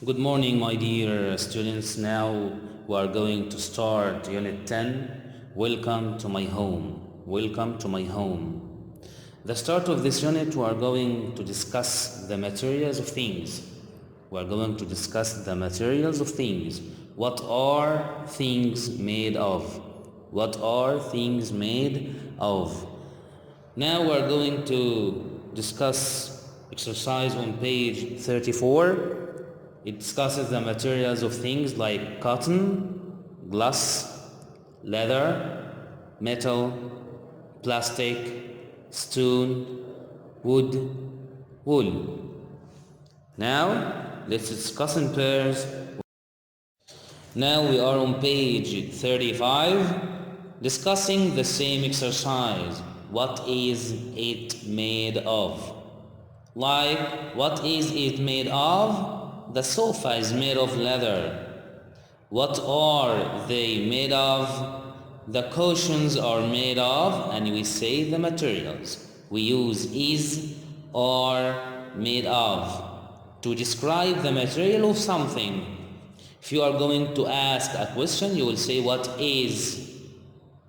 Good morning, my dear students. Now we are going to start Unit 10. Welcome to my home. Welcome to my home. The start of this unit, we are going to discuss the materials of things. We are going to discuss the materials of things. What are things made of? What are things made of? Now we are going to discuss exercise on page 34. It discusses the materials of things like cotton, glass, leather, metal, plastic, stone, wood, wool. Now let's discuss in pairs. Now we are on page 35 discussing the same exercise. What is it made of? Like, what is it made of? The sofa is made of leather. What are they made of? The cushions are made of, and we say the materials. We use is or made of to describe the material of something. If you are going to ask a question, you will say what is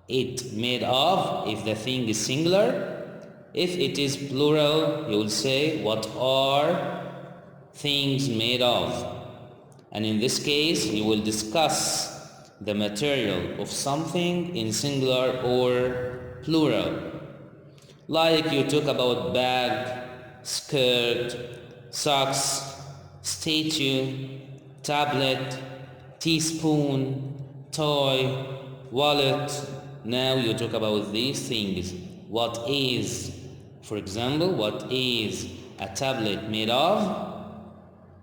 it made of if the thing is singular. If it is plural, you will say what are things made of. And in this case, you will discuss the material of something in singular or plural. Like you talk about bag, skirt, socks, statue, tablet, teaspoon, toy, wallet. Now you talk about these things. What is, for example, what is a tablet made of?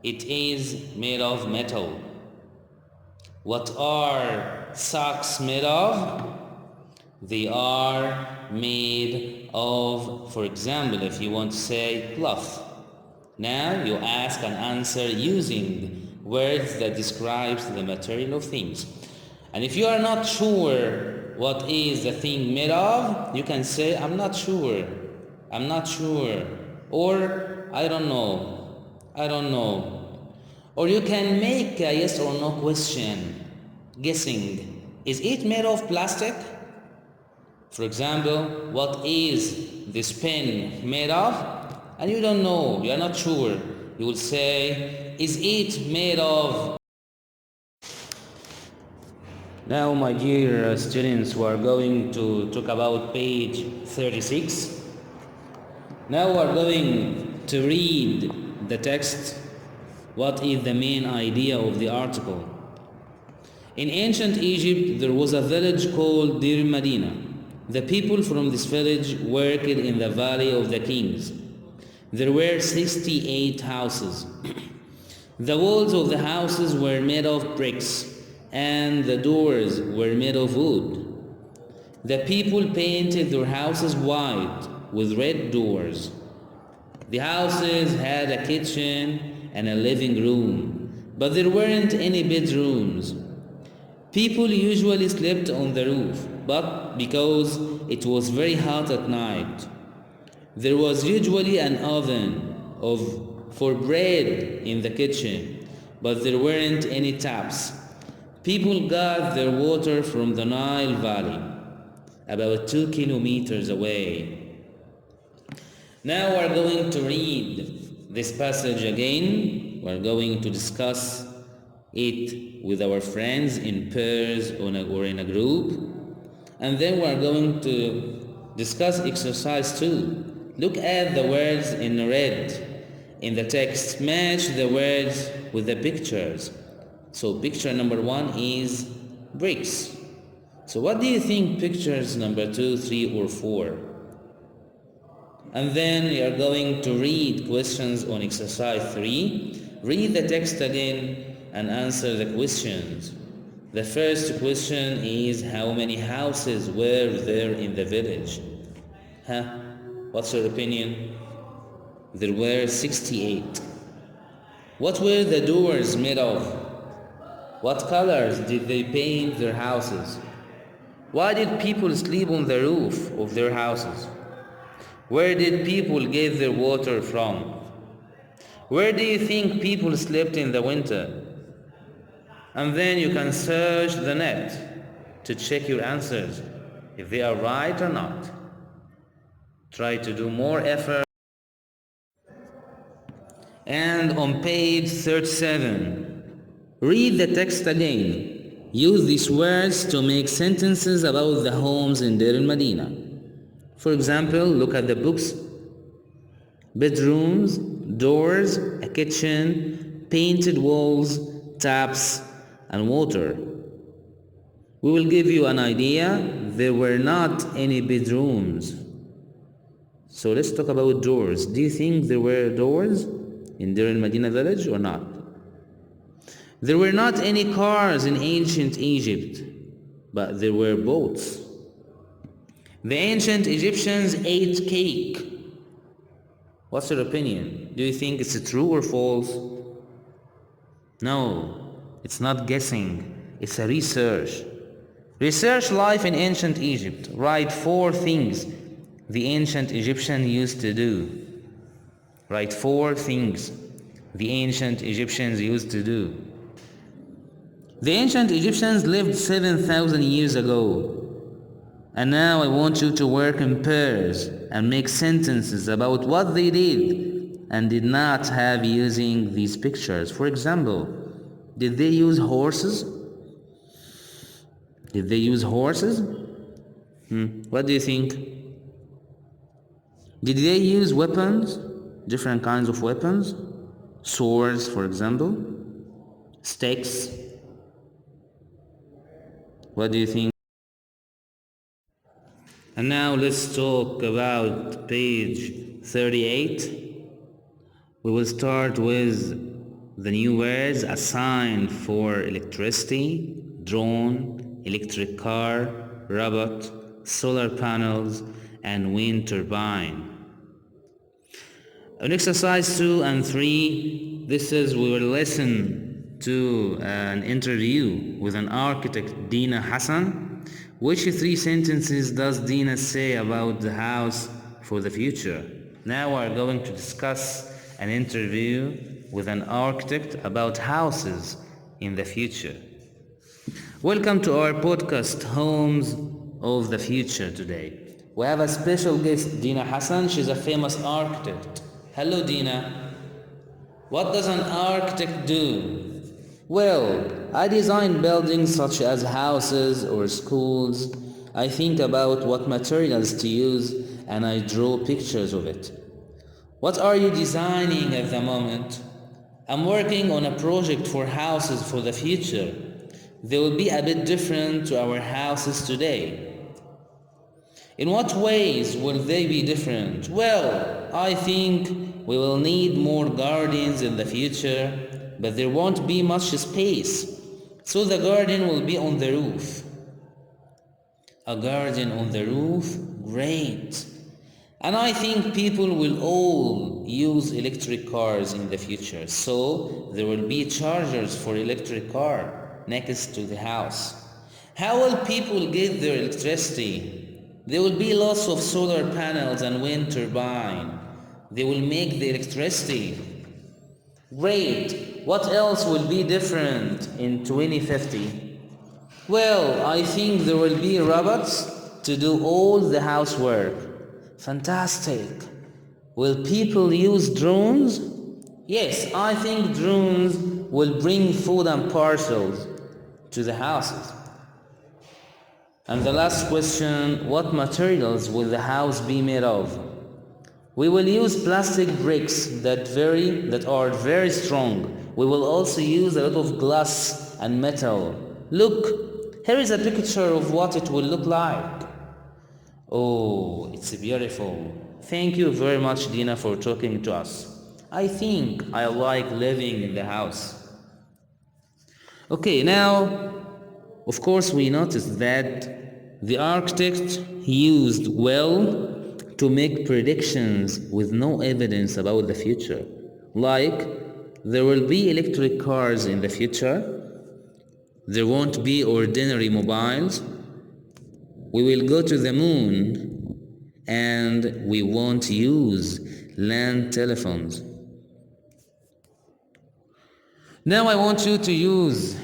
It is made of metal. What are socks made of? They are made of, for example, if you want to say cloth. Now you ask and answer using words that describes the material of things. And if you are not sure what is the thing made of, you can say, I'm not sure, I'm not sure, or I don't know, I don't know. Or you can make a yes or no question, guessing. Is it made of plastic? For example, what is this pen made of? And you don't know, you are not sure. You will say, is it made of? Now, my dear students, we are going to talk about page 36. Now we are going to read the text. What is the main idea of the article? In ancient Egypt, there was a village called Dir Medina. The people from this village worked in the Valley of the Kings. There were 68 houses. The walls of the houses were made of bricks, and the doors were made of wood. The people painted their houses white with red doors. The houses had a kitchen and a living room, but there weren't any bedrooms. People usually slept on the roof, but because it was very hot at night, there was usually an oven for bread in the kitchen, but there weren't any taps. People got their water from the Nile Valley, about 2 kilometers away. Now we're going to read this passage again. We're going to discuss it with our friends in pairs or in a group. And then we're going to discuss exercise 2. Look at the words in red in the text. Match the words with the pictures. So picture number 1 is bricks. So what do you think pictures number 2, 3, or 4? And then we are going to read questions on exercise 3. Read the text again and answer the questions. The first question is, how many houses were there in the village? What's your opinion? There were 68. What were the doors made of? What colors did they paint their houses? Why did people sleep on the roof of their houses? Where did people get their water from? Where do you think people slept in the winter? And then you can search the net to check your answers, if they are right or not. Try to do more effort. And on page 37, read the text again. Use these words to make sentences about the homes in Deir al-Madina. For example, look at the books. Bedrooms, doors, a kitchen, painted walls, taps, and water. We will give you an idea. There were not any bedrooms. So let's talk about doors. Do you think there were doors in Deir al-Madina village or not? There were not any cars in ancient Egypt, but there were boats. The ancient Egyptians ate cake. What's your opinion? Do you think it's true or false? No, it's not guessing. It's a research. Research life in ancient Egypt. Write 4 things the ancient Egyptians used to do. Write 4 things the ancient Egyptians used to do. The ancient Egyptians lived 7,000 years ago. And now I want you to work in pairs and make sentences about what they did and did not have using these pictures. For example, did they use horses? Did they use horses? What do you think? Did they use weapons? Different kinds of weapons? Swords, for example? Sticks? What do you think? And now let's talk about page 38. We will start with the new words assigned for electricity: drone, electric car, robot, solar panels, and wind turbine. On exercise 2 and 3, we will listen to an interview with an architect, Dina Hassan. Which 3 sentences does Dina say about the house for the future? Now we are going to discuss an interview with an architect about houses in the future. Welcome to our podcast, Homes of the Future, today. We have a special guest, Dina Hassan. She's a famous architect. Hello, Dina. What does an architect do? Well, I design buildings such as houses or schools. I think about what materials to use and I draw pictures of it. What are you designing at the moment? I'm working on a project for houses for the future. They will be a bit different to our houses today. In what ways will they be different? Well, I think we will need more gardens in the future, but there won't be much space, so the garden will be on the roof. A garden on the roof? Great! And I think people will all use electric cars in the future, so there will be chargers for electric car next to the house. How will people get their electricity? There will be lots of solar panels and wind turbine. They will make the electricity. Great! What else will be different in 2050? Well, I think there will be robots to do all the housework. Fantastic! Will people use drones? Yes, I think drones will bring food and parcels to the houses. And the last question, what materials will the house be made of? We will use plastic bricks that are very strong. We will also use a lot of glass and metal. Look, here is a picture of what it will look like. Oh, it's beautiful. Thank you very much, Dina, for talking to us. I think I like living in the house. Okay, now, of course, we noticed that the architect used well to make predictions with no evidence about the future. Like, there will be electric cars in the future. There won't be ordinary mobiles. We will go to the moon and we won't use land telephones. Now I want you to use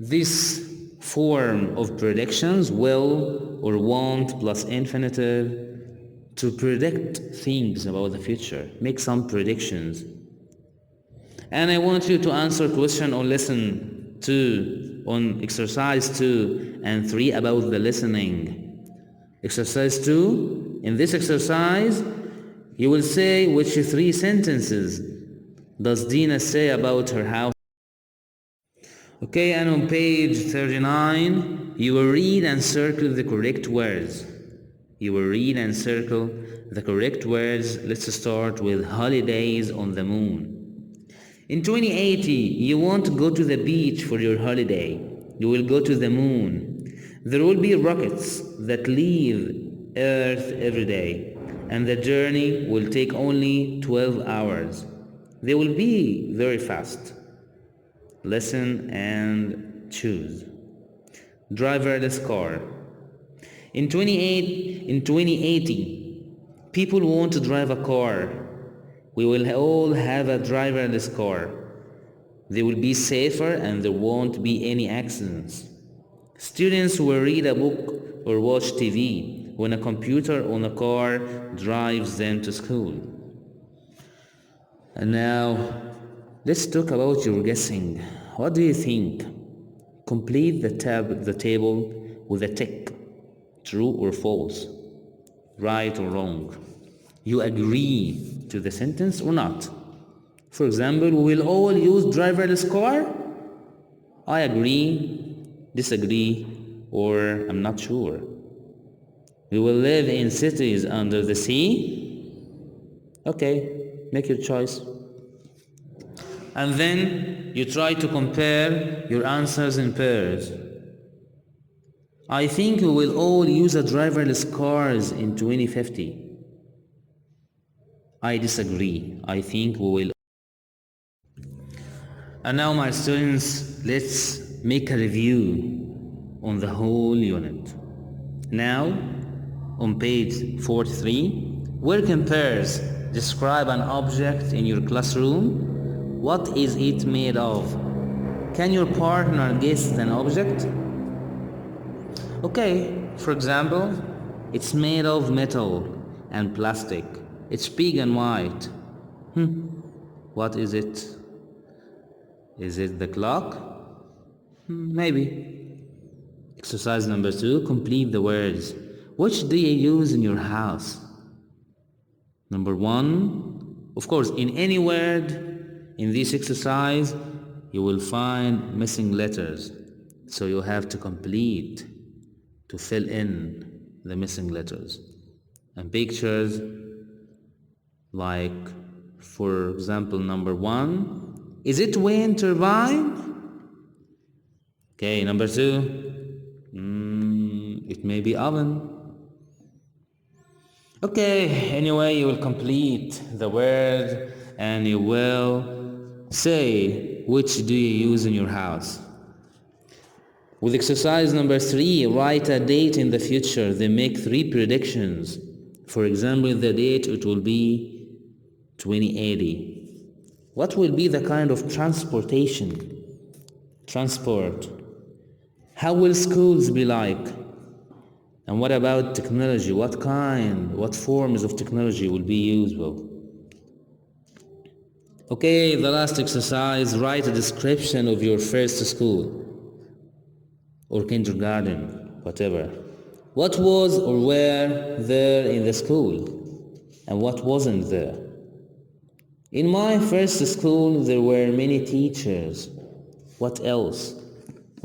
this form of predictions, will or won't plus infinitive, to predict things about the future. Make some predictions. And I want you to answer question on lesson 2, on exercise 2 and 3 about the listening. Exercise 2, in this exercise, you will say which 3 sentences does Dina say about her house. Okay, and on page 39, you will read and circle the correct words. You will read and circle the correct words. Let's start with holidays on the moon. In 2080, you won't go to the beach for your holiday. You will go to the moon. There will be rockets that leave Earth every day, and the journey will take only 12 hours. They will be very fast. Listen and choose. Driverless car. In 2080, people won't drive a car. We will all have a driverless car. They will be safer and there won't be any accidents. Students will read a book or watch TV when a computer on a car drives them to school. And now, let's talk about your guessing. What do you think? Complete the table with a tick. True or false? Right or wrong? You agree to the sentence or not? For example, we will all use driverless car? I agree, disagree, or I'm not sure. We will live in cities under the sea? Okay, make your choice. And then you try to compare your answers in pairs. I think we will all use a driverless cars in 2050. I disagree. I think we will. And now, my students, let's make a review on the whole unit. Now, on page 43, where compares describe an object in your classroom. What is it made of? Can your partner guess an object? Okay, for example, it's made of metal and plastic. It's big and white. What is it? Is it the clock? Maybe. Exercise number 2, complete the words. Which do you use in your house? Number 1, of course, in any word in this exercise, you will find missing letters. So you have to complete, to fill in the missing letters. And pictures, like, for example, number 1, is it wind turbine? Okay, number 2, it may be oven. Okay, anyway, you will complete the word and you will say which do you use in your house. With exercise number 3, write a date in the future. They make 3 predictions. For example, the date it will be 2080. What will be the kind of transport? How will schools be like? And what about technology? What forms of technology will be usable? Okay, the last exercise, write a description of your first school or kindergarten, whatever. What was or were there in the school and what wasn't there? In my first school, there were many teachers. What else?